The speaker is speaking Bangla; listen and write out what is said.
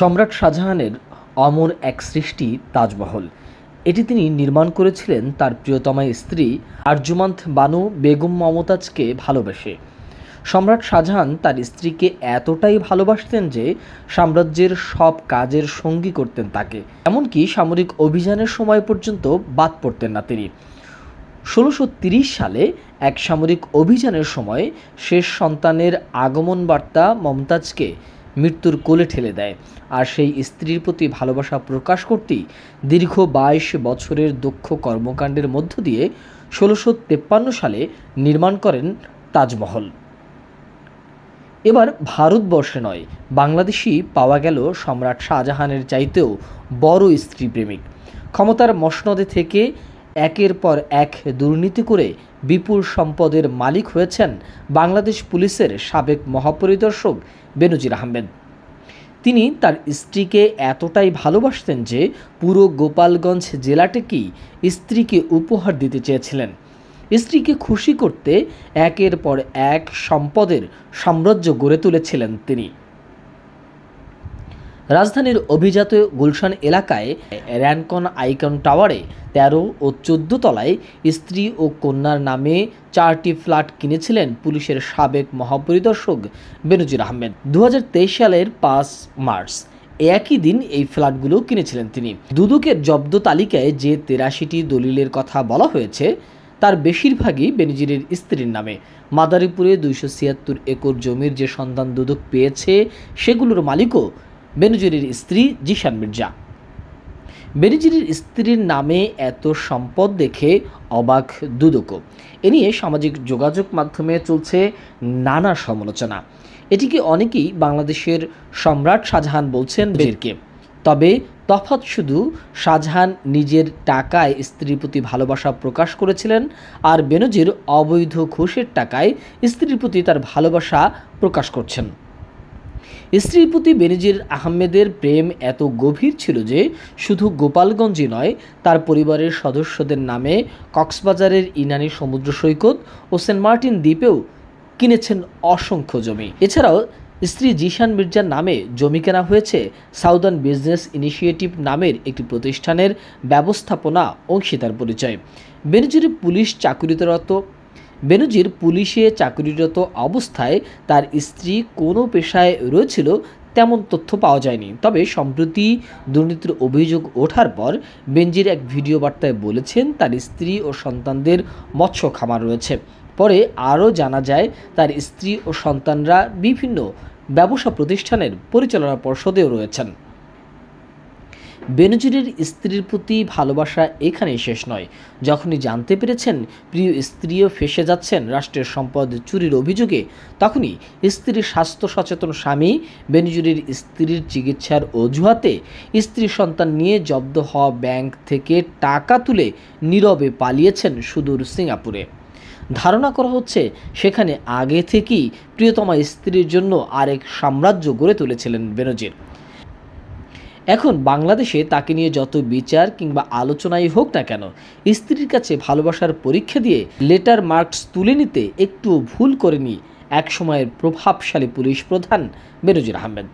সম্রাট শাহজাহানের অমর এক সৃষ্টি তাজমহল। এটি তিনি নির্মাণ করেছিলেন তার প্রিয়তমা স্ত্রী আরজুমান্দ বানু বেগম মমতাজকে ভালোবেসে। সম্রাট শাহজাহান তার স্ত্রীকে এতটাই ভালোবাসতেন যে সাম্রাজ্যের সব কাজের সঙ্গী করতেন তাকে, এমনকি সামরিক অভিযানের সময় পর্যন্ত বাদ পড়তেন না তিনি। ১৬৩০ সালে এক সামরিক অভিযানের সময় শেষ সন্তানের আগমন বার্তা মমতাজকে মৃত্যুর কোলে ঠেলে দেয়, আর সেই স্ত্রীর প্রতি ভালোবাসা প্রকাশ করতেই দীর্ঘ ২২ বছরের দক্ষ কর্মকাণ্ডের মধ্য দিয়ে ১৬৫৩ সালে নির্মাণ করেন তাজমহল। এবার ভারতবর্ষে নয়, বাংলাদেশেই পাওয়া গেল সম্রাট শাহজাহানের চাইতেও বড় স্ত্রীপ্রেমিক। ক্ষমতার মসনদে থেকে একের পর এক দুর্নীতি করে বিপুল সম্পদের মালিক হয়েছেন বাংলাদেশ পুলিশের সাবেক মহাপরিদর্শক বেনজির আহমেদ। তিনি তার স্ত্রীকে এতটাই ভালোবাসতেন যে পুরো গোপালগঞ্জ জেলাটাকেই স্ত্রীকে উপহার দিতে চেয়েছিলেন। স্ত্রীকে খুশি করতে একের পর এক সম্পদের সাম্রাজ্য গড়ে তুলেছিলেন তিনি। রাজধানীর অভিজাত গুলশান এলাকায় র্যানকন আইকন টাওয়ারে ১৩ ও ১৪ তলায় স্ত্রী ও কন্যার নামে ৪টি ফ্ল্যাট কিনেছিলেন পুলিশের সাবেক মহাপরিদর্শক বেনজির আহমেদ। ২০২৩ সালের ৫ মার্চ একই দিন এই ফ্ল্যাটগুলো কিনেছিলেন তিনি। দুদকের জব্দ তালিকায় যে ৮৩টি দলিলের কথা বলা হয়েছে তার বেশিরভাগই বেনজিরের স্ত্রীর নামে। মাদারীপুরে ২৭৬ একর জমির যে সন্ধান দুদক পেয়েছে সেগুলোর মালিকও বেনজিরের স্ত্রী জিশান মির্জা। বেনজিরের স্ত্রীর নামে এত সম্পদ দেখে অবাক দুদকও। এ নিয়ে সামাজিক যোগাযোগ মাধ্যমে চলছে নানা সমালোচনা। এটিকে অনেকেই বাংলাদেশের সম্রাট শাহজাহান বলছেন বেনজিরকে। তবে তফাৎ শুধু শাহজাহান নিজের টাকায় স্ত্রীর প্রতি ভালোবাসা প্রকাশ করেছিলেন, আর বেনজির অবৈধ ঘুষের টাকায় স্ত্রীর প্রতি তার ভালোবাসা প্রকাশ করছেন। স্ত্রীর প্রতি বেনজির আহমেদের প্রেম এত গভীর ছিল যে শুধু গোপালগঞ্জই নয়, তার পরিবারের সদস্যদের নামে কক্সবাজারের ইনানি সমুদ্র সৈকত ও সেন্ট মার্টিন দ্বীপেও কিনেছেন অসংখ্য জমি। এছাড়াও স্ত্রী জিশান মির্জার নামে জমি কেনা হয়েছে সাউদার্ন বিজনেস ইনিশিয়েটিভ নামের একটি প্রতিষ্ঠানের ব্যবস্থাপনা অংশীদার পরিচয়। বেনজির পুলিশে চাকরিরত অবস্থায় তার স্ত্রী কোনো পেশায় রয়েছিল তেমন তথ্য পাওয়া যায়নি। তবে সম্প্রতি দুর্নীতির অভিযোগ ওঠার পর বেনজির এক ভিডিও বার্তায় বলেছেন তার স্ত্রী ও সন্তানদের মৎস্য খামার রয়েছে। পরে আরও জানা যায় তার স্ত্রী ও সন্তানরা বিভিন্ন ব্যবসা প্রতিষ্ঠানের পরিচালনা পর্ষদেও রয়েছেন। বেনজিরের স্ত্রীর প্রতি ভালোবাসা এখানেই শেষ নয়। যখনই জানতে পেরেছেন প্রিয় স্ত্রীও ফেঁসে যাচ্ছেন রাষ্ট্রের সম্পদ চুরির অভিযোগে, তখনই স্ত্রীর স্বাস্থ্য সচেতন স্বামী বেনজিরের স্ত্রীর চিকিৎসার অজুহাতে স্ত্রী সন্তান নিয়ে জব্দ হওয়া ব্যাংক থেকে টাকা তুলে নীরবে পালিয়েছেন সুদূর সিঙ্গাপুরে। ধারণা করা হচ্ছে সেখানে আগে থেকেই প্রিয়তমা স্ত্রীর জন্য আরেক সাম্রাজ্য গড়ে তুলেছিলেন বেনজির। এখন বাংলাদেশে তাকে নিয়ে যত বিচার কিংবা আলোচনাই হোক না কেন, স্ত্রীর কাছে ভালোবাসার পরীক্ষা দিয়ে লেটার মার্কস তুলে নিতে একটুও ভুল করেনি একসময়ের প্রভাবশালী পুলিশ প্রধান বেনজির আহমেদ।